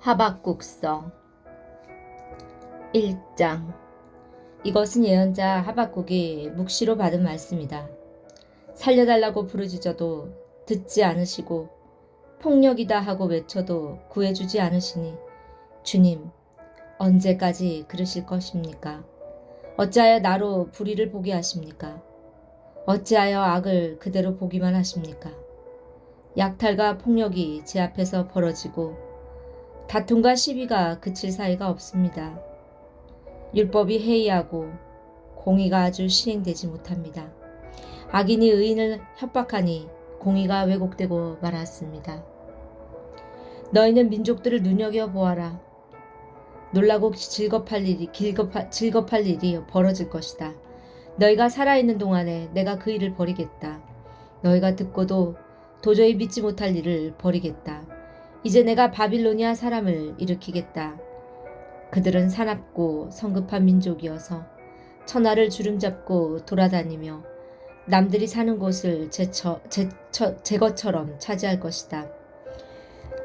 하박국서 1장. 이것은 예언자 하박국이 묵시로 받은 말씀이다. 살려달라고 부르짖어도 듣지 않으시고 폭력이다 하고 외쳐도 구해주지 않으시니 주님, 언제까지 그러실 것입니까? 어찌하여 나로 불의를 보게 하십니까? 어찌하여 악을 그대로 보기만 하십니까? 약탈과 폭력이 제 앞에서 벌어지고 다툼과 시비가 그칠 사이가 없습니다. 율법이 해이하고 공의가 아주 실행되지 못합니다. 악인이 의인을 협박하니 공의가 왜곡되고 말았습니다. 너희는 민족들을 눈여겨보아라. 놀라고 즐겁할 일이 벌어질 것이다. 너희가 살아있는 동안에 내가 그 일을 벌이겠다. 너희가 듣고도 도저히 믿지 못할 일을 벌이겠다. 이제 내가 바빌로니아 사람을 일으키겠다. 그들은 사납고 성급한 민족이어서 천하를 주름잡고 돌아다니며 남들이 사는 곳을 제 것처럼 차지할 것이다.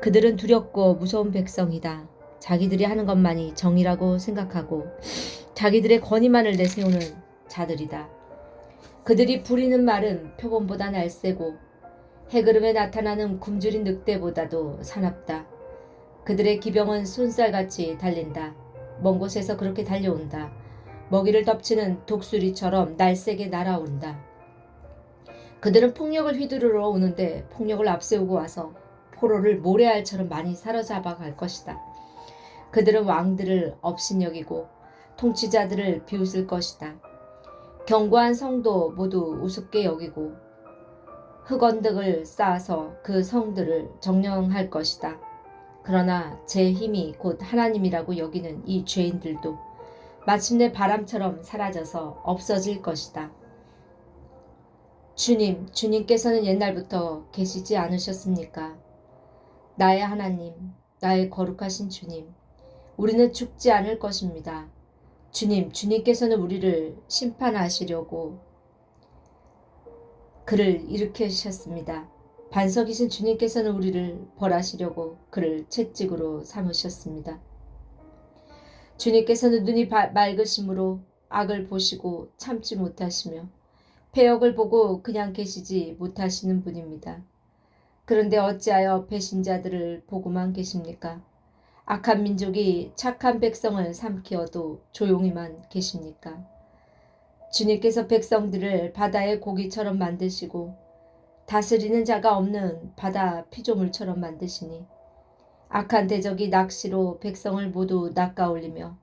그들은 두렵고 무서운 백성이다. 자기들이 하는 것만이 정의라고 생각하고 자기들의 권위만을 내세우는 자들이다. 그들이 부리는 말은 표범보다 날쌔고 해그름에 나타나는 굶주린 늑대보다도 사납다. 그들의 기병은 손살같이 달린다. 먼 곳에서 그렇게 달려온다. 먹이를 덮치는 독수리처럼 날쌔게 날아온다. 그들은 폭력을 휘두르러 오는데 폭력을 앞세우고 와서 포로를 모래알처럼 많이 사로잡아 갈 것이다. 그들은 왕들을 업신여기고 통치자들을 비웃을 것이다. 견고한 성도 모두 우습게 여기고 흑언덕을 쌓아서 그 성들을 정령할 것이다. 그러나 제 힘이 곧 하나님이라고 여기는 이 죄인들도 마침내 바람처럼 사라져서 없어질 것이다. 주님께서는 옛날부터 계시지 않으셨습니까? 나의 하나님, 나의 거룩하신 주님, 우리는 죽지 않을 것입니다. 주님께서는 우리를 심판하시려고 그를 일으키셨습니다. 반석이신 주님께서는 우리를 벌하시려고 그를 채찍으로 삼으셨습니다. 주님께서는 눈이 맑으심으로 악을 보시고 참지 못하시며 패역을 보고 그냥 계시지 못하시는 분입니다. 그런데 어찌하여 배신자들을 보고만 계십니까? 악한 민족이 착한 백성을 삼키어도 조용히만 계십니까? 주님께서 백성들을 바다의 고기처럼 만드시고 다스리는 자가 없는 바다 피조물처럼 만드시니 악한 대적이 낚시로 백성을 모두 낚아올리며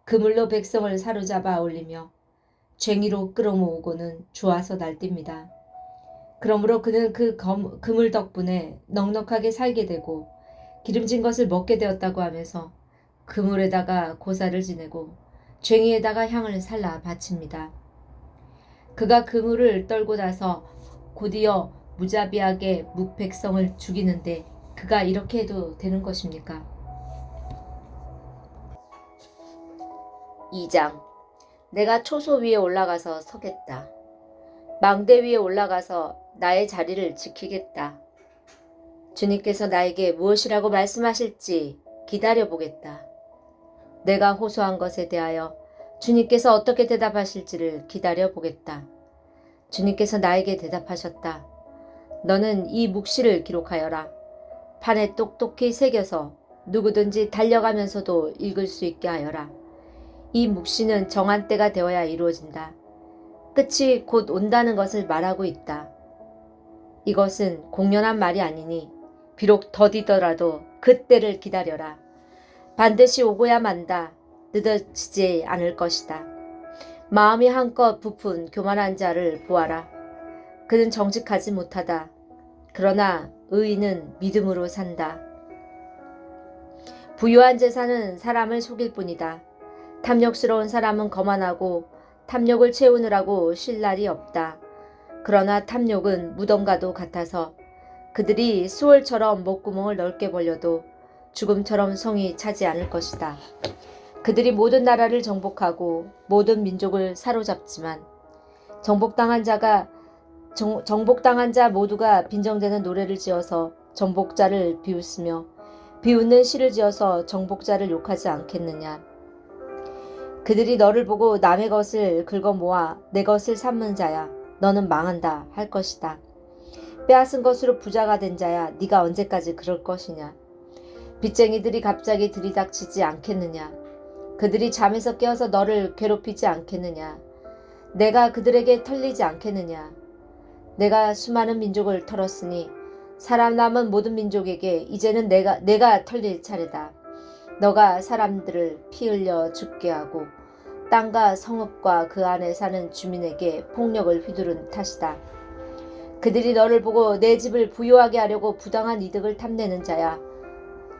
그물로 백성을 사로잡아 올리며 쟁이로 끌어모으고는 주와서 날뜁니다. 그러므로 그는 그 그물 덕분에 넉넉하게 살게 되고 기름진 것을 먹게 되었다고 하면서 그물에다가 고사를 지내고 쟁이에다가 향을 살라 바칩니다. 그가 그물을 떨고 나서 곧이어 무자비하게 묵백성을 죽이는데 그가 이렇게 해도 되는 것입니까? 2장. 내가 초소 위에 올라가서 서겠다. 망대 위에 올라가서 나의 자리를 지키겠다. 주님께서 나에게 무엇이라고 말씀하실지 기다려보겠다. 내가 호소한 것에 대하여 주님께서 어떻게 대답하실지를 기다려보겠다. 주님께서 나에게 대답하셨다. 너는 이 묵시를 기록하여라. 판에 똑똑히 새겨서 누구든지 달려가면서도 읽을 수 있게 하여라. 이 묵시는 정한 때가 되어야 이루어진다. 끝이 곧 온다는 것을 말하고 있다. 이것은 공연한 말이 아니니 비록 더디더라도 그때를 기다려라. 반드시 오고야 만다. 늦어지지 않을 것이다. 마음이 한껏 부푼 교만한 자를 보아라. 그는 정직하지 못하다. 그러나 의인은 믿음으로 산다. 부유한 재산은 사람을 속일 뿐이다. 탐욕스러운 사람은 거만하고 탐욕을 채우느라고 쉴 날이 없다. 그러나 탐욕은 무덤과도 같아서 그들이 수월처럼 목구멍을 넓게 벌려도 죽음처럼 성이 차지 않을 것이다. 그들이 모든 나라를 정복하고 모든 민족을 사로잡지만 정복당한 자 모두가 빈정대는 노래를 지어서 정복자를 비웃으며 비웃는 시를 지어서 정복자를 욕하지 않겠느냐. 그들이 너를 보고 남의 것을 긁어 모아 내 것을 삼는 자야 너는 망한다 할 것이다. 빼앗은 것으로 부자가 된 자야 네가 언제까지 그럴 것이냐. 빚쟁이들이 갑자기 들이닥치지 않겠느냐. 그들이 잠에서 깨어서 너를 괴롭히지 않겠느냐. 내가 그들에게 털리지 않겠느냐. 내가 수많은 민족을 털었으니 사람 남은 모든 민족에게 이제는 내가 털릴 차례다. 너가 사람들을 피 흘려 죽게 하고 땅과 성읍과 그 안에 사는 주민에게 폭력을 휘두른 탓이다. 그들이 너를 보고 내 집을 부유하게 하려고 부당한 이득을 탐내는 자야.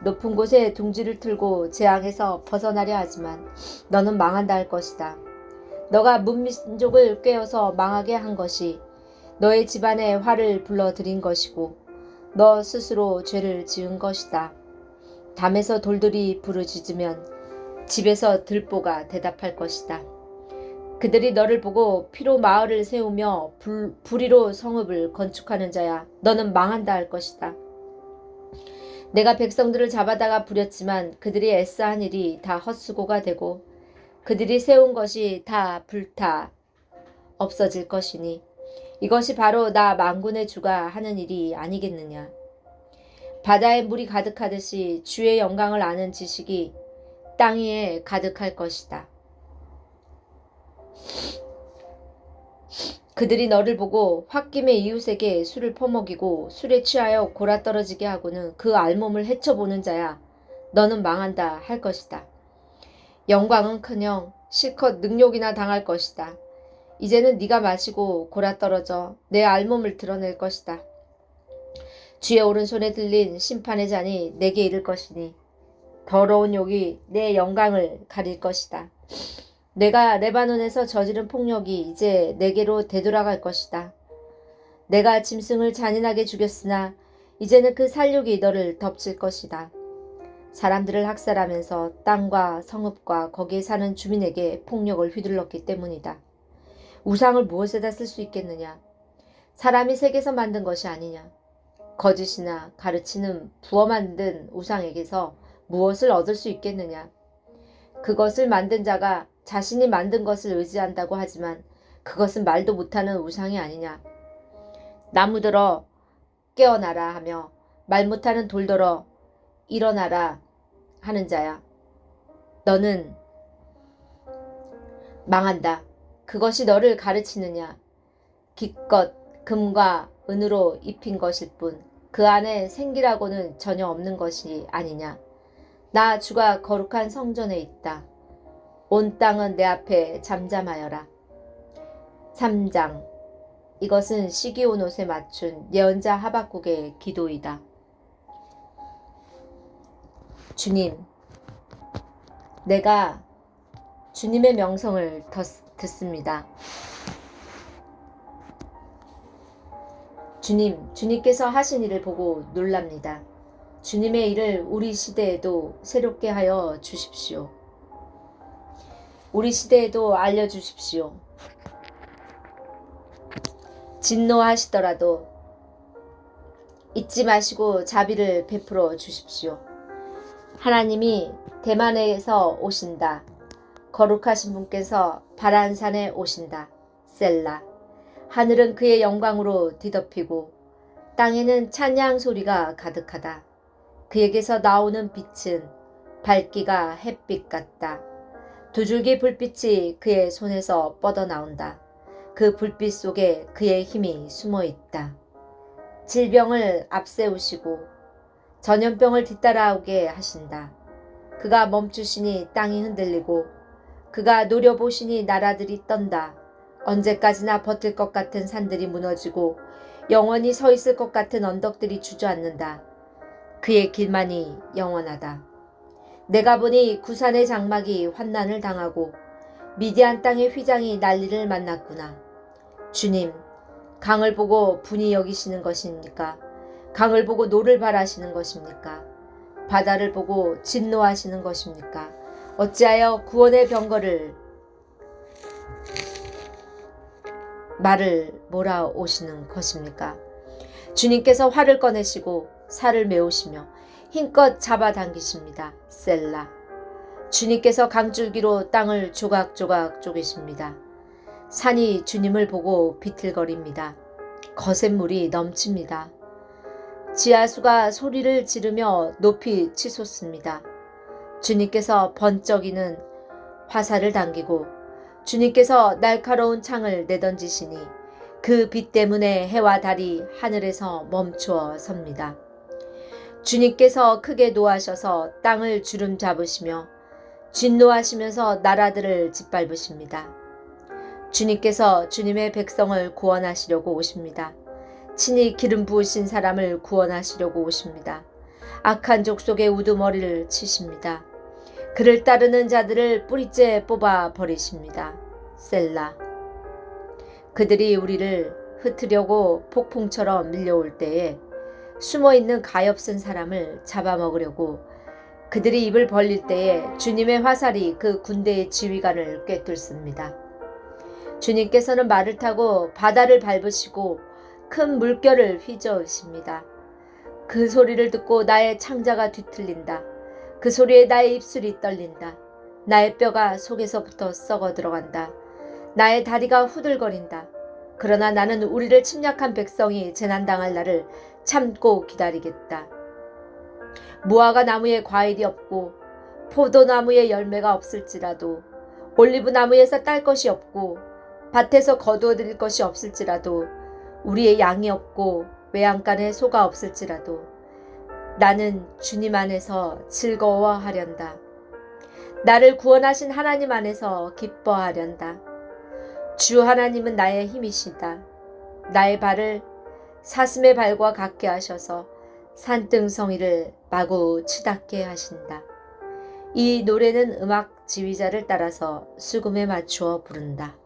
높은 곳에 둥지를 틀고 재앙에서 벗어나려 하지만 너는 망한다 할 것이다. 너가 문민족을 꾀어서 망하게 한 것이 너의 집안에 화를 불러들인 것이고 너 스스로 죄를 지은 것이다. 담에서 돌들이 부르짖으면 집에서 들보가 대답할 것이다. 그들이 너를 보고 피로 마을을 세우며 불의로 성읍을 건축하는 자야 너는 망한다 할 것이다. 내가 백성들을 잡아다가 부렸지만 그들이 애써한 일이 다 헛수고가 되고 그들이 세운 것이 다 불타 없어질 것이니 이것이 바로 나 만군의 주가 하는 일이 아니겠느냐. 바다에 물이 가득하듯이 주의 영광을 아는 지식이 땅 위에 가득할 것이다. 그들이 너를 보고 홧김에 이웃에게 술을 퍼먹이고 술에 취하여 골아떨어지게 하고는 그 알몸을 헤쳐보는 자야 너는 망한다 할 것이다. 영광은커녕 실컷 능욕이나 당할 것이다. 이제는 네가 마시고 골아떨어져 내 알몸을 드러낼 것이다. 주의 오른손에 들린 심판의 잔이 내게 이를 것이니 더러운 욕이 내 영광을 가릴 것이다. 내가 레바논에서 저지른 폭력이 이제 내게로 되돌아갈 것이다. 내가 짐승을 잔인하게 죽였으나 이제는 그 살육이 너를 덮칠 것이다. 사람들을 학살하면서 땅과 성읍과 거기에 사는 주민에게 폭력을 휘둘렀기 때문이다. 우상을 무엇에다 쓸 수 있겠느냐? 사람이 색에서 만든 것이 아니냐? 거짓이나 가르치는 부어 만든 우상에게서 무엇을 얻을 수 있겠느냐? 그것을 만든 자가 자신이 만든 것을 의지한다고 하지만 그것은 말도 못하는 우상이 아니냐. 나무들어 깨어나라 하며 말 못하는 돌들어 일어나라 하는 자야. 너는 망한다. 그것이 너를 가르치느냐. 기껏 금과 은으로 입힌 것일 뿐 그 안에 생기라고는 전혀 없는 것이 아니냐. 나 주가 거룩한 성전에 있다. 온 땅은 내 앞에 잠잠하여라. 3장. 이것은 시기온 옷에 맞춘 예언자 하박국의 기도이다. 주님, 내가 주님의 명성을 듣습니다. 주님께서 하신 일을 보고 놀랍니다. 주님의 일을 우리 시대에도 새롭게 하여 주십시오. 우리 시대에도 알려주십시오. 진노하시더라도 잊지 마시고 자비를 베풀어 주십시오. 하나님이 대만에서 오신다. 거룩하신 분께서 바란산에 오신다. 셀라. 하늘은 그의 영광으로 뒤덮이고 땅에는 찬양 소리가 가득하다. 그에게서 나오는 빛은 밝기가 햇빛 같다. 두 줄기 불빛이 그의 손에서 뻗어나온다. 그 불빛 속에 그의 힘이 숨어 있다. 질병을 앞세우시고 전염병을 뒤따라오게 하신다. 그가 멈추시니 땅이 흔들리고 그가 노려보시니 나라들이 떤다. 언제까지나 버틸 것 같은 산들이 무너지고 영원히 서 있을 것 같은 언덕들이 주저앉는다. 그의 길만이 영원하다. 내가 보니 구산의 장막이 환난을 당하고 미디안 땅의 휘장이 난리를 만났구나. 주님, 강을 보고 분이 여기시는 것입니까? 강을 보고 노를 바라시는 것입니까? 바다를 보고 진노하시는 것입니까? 어찌하여 구원의 병거를 말을 몰아오시는 것입니까? 주님께서 활을 꺼내시고 살을 메우시며 힘껏 잡아당기십니다. 셀라. 주님께서 강줄기로 땅을 조각조각 쪼개십니다. 산이 주님을 보고 비틀거립니다. 거센 물이 넘칩니다. 지하수가 소리를 지르며 높이 치솟습니다. 주님께서 번쩍이는 화살을 당기고 주님께서 날카로운 창을 내던지시니 그 빛 때문에 해와 달이 하늘에서 멈추어 섭니다. 주님께서 크게 노하셔서 땅을 주름 잡으시며 진노하시면서 나라들을 짓밟으십니다. 주님께서 주님의 백성을 구원하시려고 오십니다. 친히 기름 부으신 사람을 구원하시려고 오십니다. 악한 족속의 우두머리를 치십니다. 그를 따르는 자들을 뿌리째 뽑아 버리십니다. 셀라. 그들이 우리를 흩으려고 폭풍처럼 밀려올 때에 숨어있는 가엾은 사람을 잡아먹으려고 그들이 입을 벌릴 때에 주님의 화살이 그 군대의 지휘관을 꿰뚫습니다. 주님께서는 말을 타고 바다를 밟으시고 큰 물결을 휘저으십니다. 그 소리를 듣고 나의 창자가 뒤틀린다. 그 소리에 나의 입술이 떨린다. 나의 뼈가 속에서부터 썩어 들어간다. 나의 다리가 후들거린다. 그러나 나는 우리를 침략한 백성이 재난당할 날을 참고 기다리겠다. 무화과 나무에 과일이 없고 포도나무에 열매가 없을지라도 올리브 나무에서 딸 것이 없고 밭에서 거두어들일 것이 없을지라도 우리의 양이 없고 외양간에 소가 없을지라도 나는 주님 안에서 즐거워하련다. 나를 구원하신 하나님 안에서 기뻐하련다. 주 하나님은 나의 힘이시다. 나의 발을 사슴의 발과 같게 하셔서 산등성이를 마구 치닫게 하신다. 이 노래는 음악 지휘자를 따라서 수금에 맞추어 부른다.